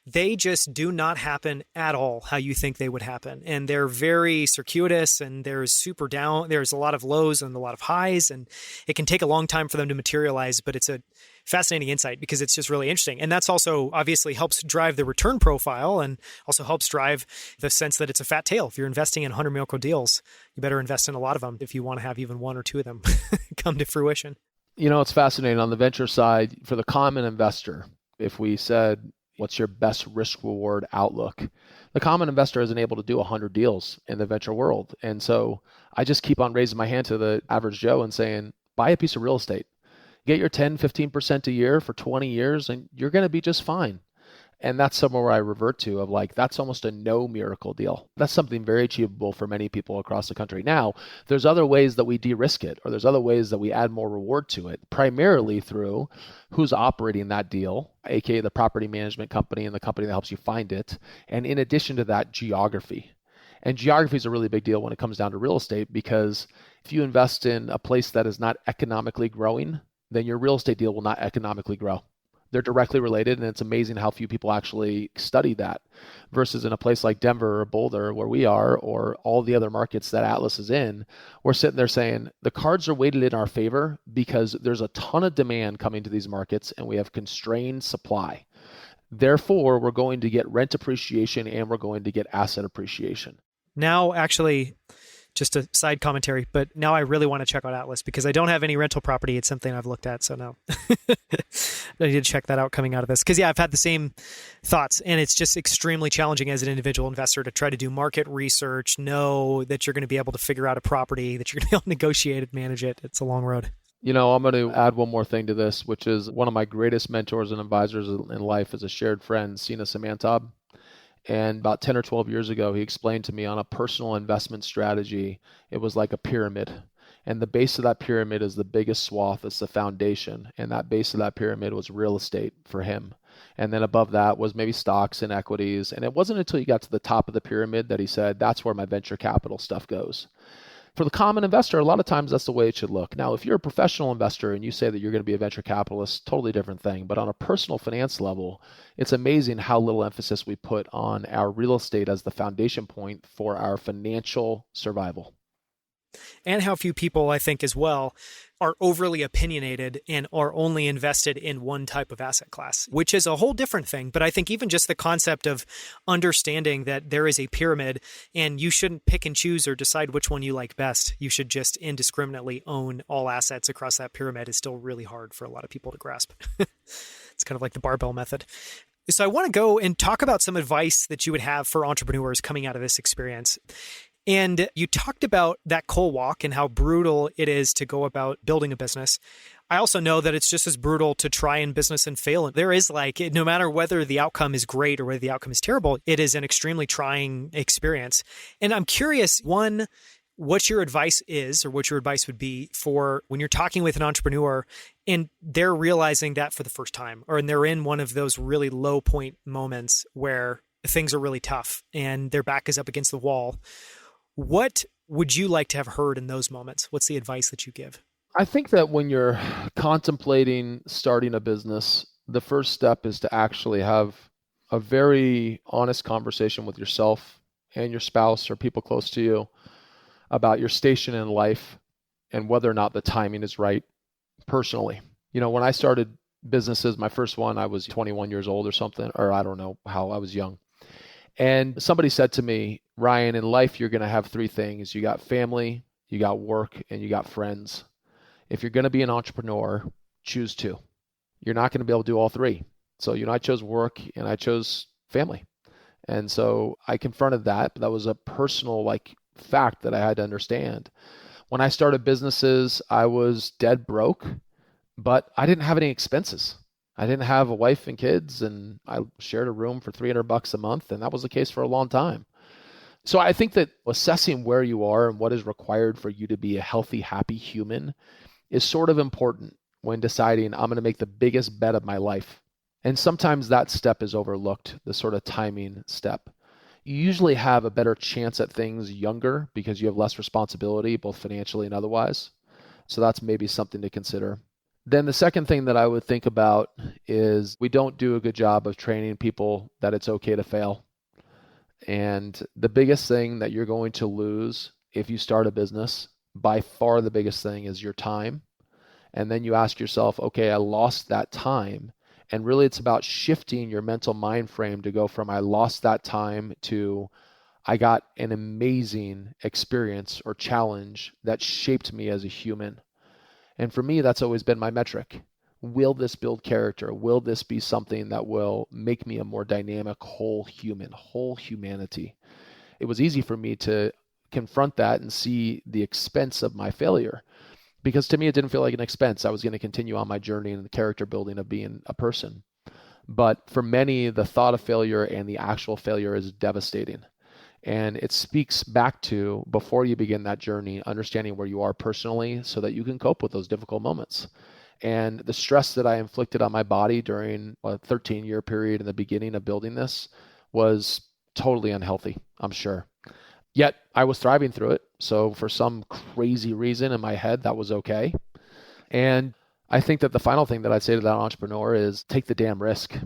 they just do not happen at all how you think they would happen. And they're very circuitous and there's a lot of lows and a lot of highs, and it can take a long time for them to materialize, but it's a fascinating insight because it's just really interesting. And that's also obviously helps drive the return profile and also helps drive the sense that it's a fat tail. If you're investing in 100 miracle deals, you better invest in a lot of them if you want to have even one or two of them come to fruition. It's fascinating on the venture side for the common investor. If we said, what's your best risk reward outlook? The common investor isn't able to do 100 deals in the venture world. And so I just keep on raising my hand to the average Joe and saying, buy a piece of real estate, get your 10, 15% a year for 20 years, and you're going to be just fine. And that's somewhere where I revert to of like, that's almost a no miracle deal. That's something very achievable for many people across the country. Now, there's other ways that we de-risk it, or there's other ways that we add more reward to it, primarily through who's operating that deal, aka the property management company and the company that helps you find it. And in addition to that, geography. And geography is a really big deal when it comes down to real estate, because if you invest in a place that is not economically growing, then your real estate deal will not economically grow. They're directly related, and it's amazing how few people actually study that versus in a place like Denver or Boulder where we are, or all the other markets that Atlas is in, we're sitting there saying the cards are weighted in our favor because there's a ton of demand coming to these markets and we have constrained supply. Therefore, we're going to get rent appreciation and we're going to get asset appreciation. Now, actually, Just a side commentary, but now I really want to check out Atlas because I don't have any rental property. It's something I've looked at. So now I need to check that out coming out of this. Because I've had the same thoughts, and it's just extremely challenging as an individual investor to try to do market research, know that you're going to be able to figure out a property, that you're going to be able to negotiate and manage it. It's a long road. I'm going to add one more thing to this, which is one of my greatest mentors and advisors in life is a shared friend, Sina Samantab. And about 10 or 12 years ago, he explained to me on a personal investment strategy, it was like a pyramid. And the base of that pyramid is the biggest swath. It's the foundation. And that base of that pyramid was real estate for him. And then above that was maybe stocks and equities. And it wasn't until you got to the top of the pyramid that he said, that's where my venture capital stuff goes. For the common investor, a lot of times that's the way it should look. Now, if you're a professional investor and you say that you're going to be a venture capitalist, totally different thing. But on a personal finance level, it's amazing how little emphasis we put on our real estate as the foundation point for our financial survival. And how few people, I think, as well, are overly opinionated and are only invested in one type of asset class, which is a whole different thing. But I think even just the concept of understanding that there is a pyramid and you shouldn't pick and choose or decide which one you like best. You should just indiscriminately own all assets across that pyramid is still really hard for a lot of people to grasp. It's kind of like the barbell method. So I want to go and talk about some advice that you would have for entrepreneurs coming out of this experience. And you talked about that coal walk and how brutal it is to go about building a business. I also know that it's just as brutal to try in business and fail. There is no matter whether the outcome is great or whether the outcome is terrible, it is an extremely trying experience. And I'm curious, one, what your advice is or what your advice would be for when you're talking with an entrepreneur and they're realizing that for the first time, or and they're in one of those really low point moments where things are really tough and their back is up against the wall. What would you like to have heard in those moments? What's the advice that you give? I think that when you're contemplating starting a business, the first step is to actually have a very honest conversation with yourself and your spouse or people close to you about your station in life and whether or not the timing is right personally. When I started businesses, my first one, I was 21 years old or something, or I don't know how, I was young. And somebody said to me, Ryan, in life, you're going to have three things. You got family, you got work, and you got friends. If you're going to be an entrepreneur, choose two. You're not going to be able to do all three. So, I chose work and I chose family. And so I confronted that. But that was a personal fact that I had to understand. When I started businesses, I was dead broke, but I didn't have any expenses. I didn't have a wife and kids, and I shared a room for $300 a month, and that was the case for a long time. So I think that assessing where you are and what is required for you to be a healthy, happy human is sort of important when deciding I'm going to make the biggest bet of my life. And sometimes that step is overlooked, the sort of timing step. You usually have a better chance at things younger because you have less responsibility, both financially and otherwise. So that's maybe something to consider. Then the second thing that I would think about is we don't do a good job of training people that it's okay to fail. And the biggest thing that you're going to lose if you start a business, by far the biggest thing, is your time. And then you ask yourself, okay, I lost that time. And really it's about shifting your mental mind frame to go from I lost that time to I got an amazing experience or challenge that shaped me as a human. And for me, that's always been my metric. Will this build character? Will this be something that will make me a more dynamic whole human, whole humanity? It was easy for me to confront that and see the expense of my failure, because to me, it didn't feel like an expense. I was going to continue on my journey in the character building of being a person. But for many, the thought of failure and the actual failure is devastating. And it speaks back to, before you begin that journey, understanding where you are personally so that you can cope with those difficult moments. And the stress that I inflicted on my body during a 13-year period in the beginning of building this was totally unhealthy, I'm sure. Yet I was thriving through it. So for some crazy reason in my head, that was okay. And I think that the final thing that I'd say to that entrepreneur is take the damn risk.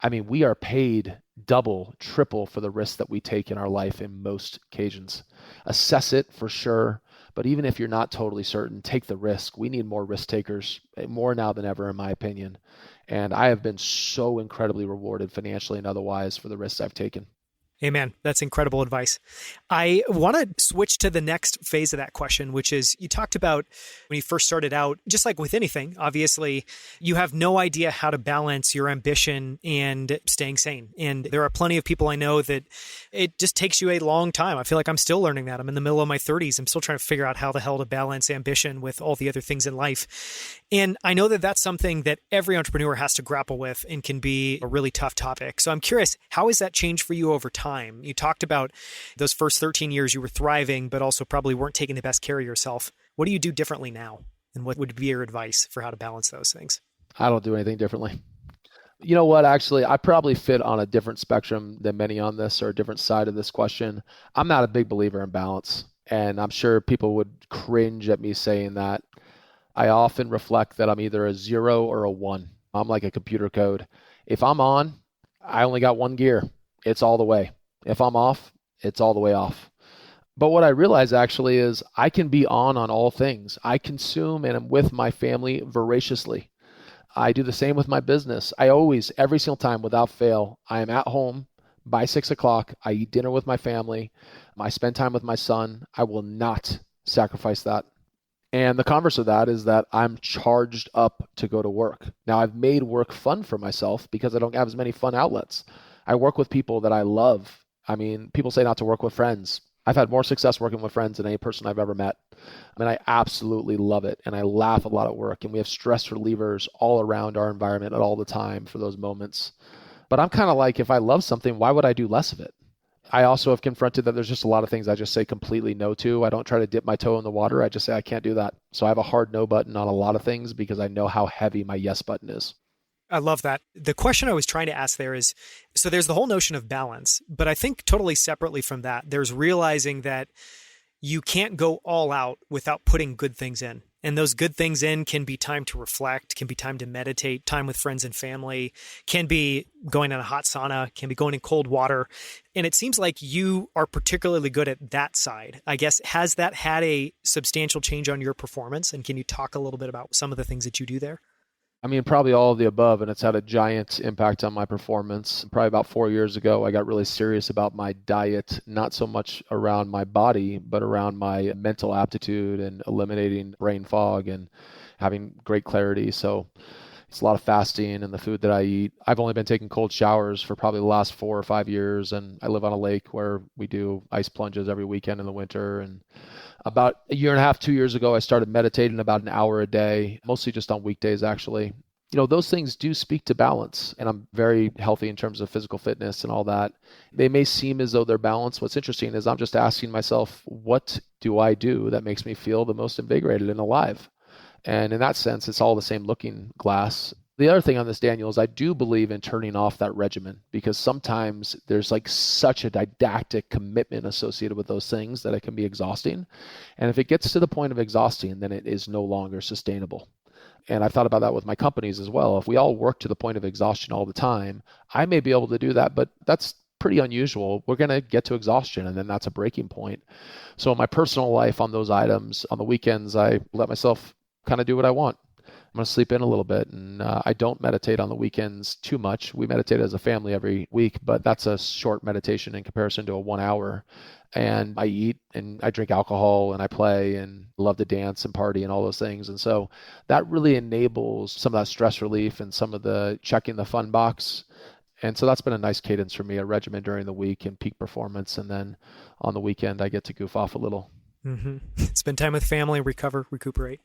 I mean, we are paid double, triple for the risk that we take in our life in most occasions. Assess it for sure, but even if you're not totally certain, take the risk. We need more risk takers, more now than ever, in my opinion. And I have been so incredibly rewarded financially and otherwise for the risks I've taken. Amen. That's incredible advice. I want to switch to the next phase of that question, which is you talked about when you first started out, just like with anything, obviously, you have no idea how to balance your ambition and staying sane. And there are plenty of people I know that it just takes you a long time. I feel like I'm still learning that. I'm in the middle of my 30s. I'm still trying to figure out how the hell to balance ambition with all the other things in life. And I know that that's something that every entrepreneur has to grapple with and can be a really tough topic. So I'm curious, how has that changed for you over time? You talked about those first 13 years you were thriving, but also probably weren't taking the best care of yourself. What do you do differently now? And what would be your advice for how to balance those things? I don't do anything differently. You know what? Actually, I probably fit on a different spectrum than many on this, or a different side of this question. I'm not a big believer in balance, and I'm sure people would cringe at me saying that. I often reflect that I'm either a 0 or a 1. I'm like a computer code. If I'm on, I only got one gear. It's all the way. If I'm off, it's all the way off. But what I realize actually is I can be on all things. I consume and am with my family voraciously. I do the same with my business. I always, every single time without fail, I am at home by 6 o'clock. I eat dinner with my family. I spend time with my son. I will not sacrifice that. And the converse of that is that I'm charged up to go to work. Now, I've made work fun for myself because I don't have as many fun outlets. I work with people that I love. I mean, people say not to work with friends. I've had more success working with friends than any person I've ever met. I mean, I absolutely love it. And I laugh a lot at work. And we have stress relievers all around our environment at all the time for those moments. But I'm kind of like, if I love something, why would I do less of it? I also have confronted that there's just a lot of things I just say completely no to. I don't try to dip my toe in the water. I just say I can't do that. So I have a hard no button on a lot of things because I know how heavy my yes button is. I love that. The question I was trying to ask there is, so there's the whole notion of balance, but I think totally separately from that, there's realizing that you can't go all out without putting good things in. And those good things in can be time to reflect, can be time to meditate, time with friends and family, can be going in a hot sauna, can be going in cold water. And it seems like you are particularly good at that side. I guess, has that had a substantial change on your performance? And can you talk a little bit about some of the things that you do there? I mean, probably all of the above, and it's had a giant impact on my performance. Probably about 4 years ago, I got really serious about my diet, not so much around my body, but around my mental aptitude and eliminating brain fog and having great clarity. So it's a lot of fasting and the food that I eat. I've only been taking cold showers for probably the last 4 or 5 years, and I live on a lake where we do ice plunges every weekend in the winter. And about a year and a half, 2 years ago, I started meditating about an hour a day, mostly just on weekdays, actually. You know, those things do speak to balance, and I'm very healthy in terms of physical fitness and all that. They may seem as though they're balanced. What's interesting is I'm just asking myself, what do I do that makes me feel the most invigorated and alive? And in that sense, it's all the same looking glass. The other thing on this, Daniel, is I do believe in turning off that regimen, because sometimes there's like such a didactic commitment associated with those things that it can be exhausting. And if it gets to the point of exhausting, then it is no longer sustainable. And I've thought about that with my companies as well. If we all work to the point of exhaustion all the time, I may be able to do that, but that's pretty unusual. We're going to get to exhaustion, and then that's a breaking point. So in my personal life, on those items, on the weekends, I let myself kind of do what I want. I'm going to sleep in a little bit, and I don't meditate on the weekends too much. We meditate as a family every week, but that's a short meditation in comparison to a 1 hour. And I eat and I drink alcohol and I play and love to dance and party and all those things. And so that really enables some of that stress relief and some of the checking the fun box. And so that's been a nice cadence for me, a regimen during the week and peak performance. And then on the weekend, I get to goof off a little. Mm-hmm. Spend time with family, recover, recuperate.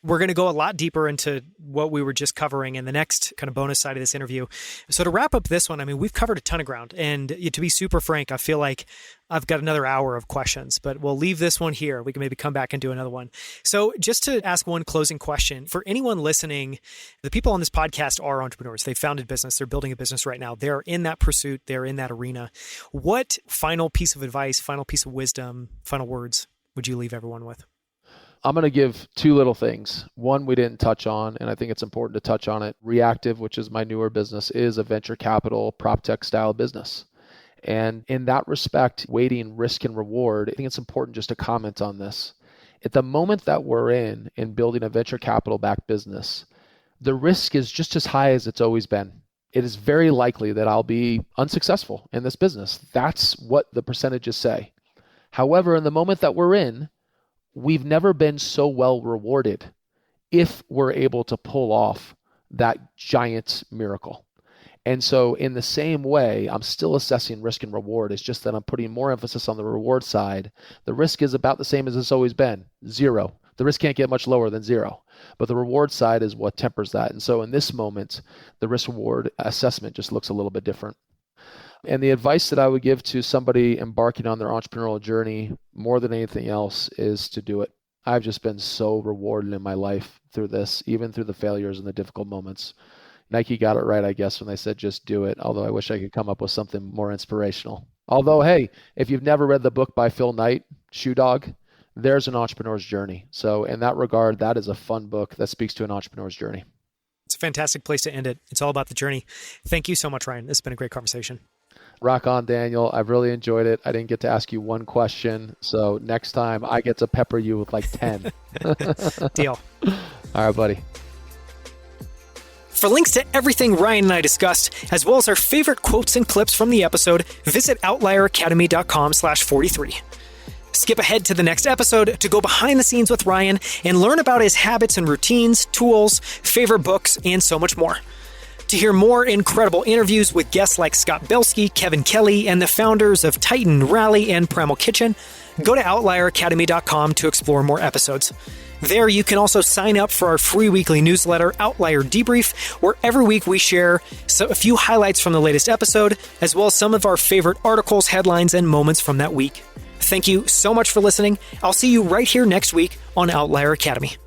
We're going to go a lot deeper into what we were just covering in the next kind of bonus side of this interview. So to wrap up this one, I mean, we've covered a ton of ground. And to be super frank, I feel like I've got another hour of questions, but we'll leave this one here. We can maybe come back and do another one. So just to ask one closing question, for anyone listening, the people on this podcast are entrepreneurs. They founded business. They're building a business right now. They're in that pursuit. They're in that arena. What final piece of advice, final piece of wisdom, final words would you leave everyone with? I'm going to give two little things. One we didn't touch on, and I think it's important to touch on it. REACTIV, which is my newer business, is a venture capital prop tech style business. And in that respect, weighting risk and reward, I think it's important just to comment on this. At the moment that we're in building a venture capital backed business, the risk is just as high as it's always been. it is very likely that I'll be unsuccessful in this business. That's what the percentages say. However, in the moment that we're in, we've never been so well rewarded if we're able to pull off that giant miracle. And so in the same way, I'm still assessing risk and reward. It's just that I'm putting more emphasis on the reward side. The risk is about the same as it's always been, 0. The risk can't get much lower than 0, but the reward side is what tempers that. And so in this moment, the risk reward assessment just looks a little bit different. And the advice that I would give to somebody embarking on their entrepreneurial journey more than anything else is to do it. I've just been so rewarded in my life through this, even through the failures and the difficult moments. Nike got it right, I guess, when they said just do it, although I wish I could come up with something more inspirational. Although, hey, if you've never read the book by Phil Knight, Shoe Dog, there's an entrepreneur's journey. So in that regard, that is a fun book that speaks to an entrepreneur's journey. It's a fantastic place to end it. It's all about the journey. Thank you so much, Ryan. It's been a great conversation. Rock on, Daniel. I've really enjoyed it. I didn't get to ask you one question, so next time I get to pepper you with like 10. Deal. All right, buddy. For links to everything Ryan and I discussed, as well as our favorite quotes and clips from the episode, visit outlieracademy.com/43. Skip ahead to the next episode to go behind the scenes with Ryan and learn about his habits and routines, tools, favorite books, and so much more. To hear more incredible interviews with guests like Scott Belsky, Kevin Kelly, and the founders of Titan, Rally, and Primal Kitchen, go to outlieracademy.com to explore more episodes. There, you can also sign up for our free weekly newsletter, Outlier Debrief, where every week we share a few highlights from the latest episode, as well as some of our favorite articles, headlines, and moments from that week. Thank you so much for listening. I'll see you right here next week on Outlier Academy.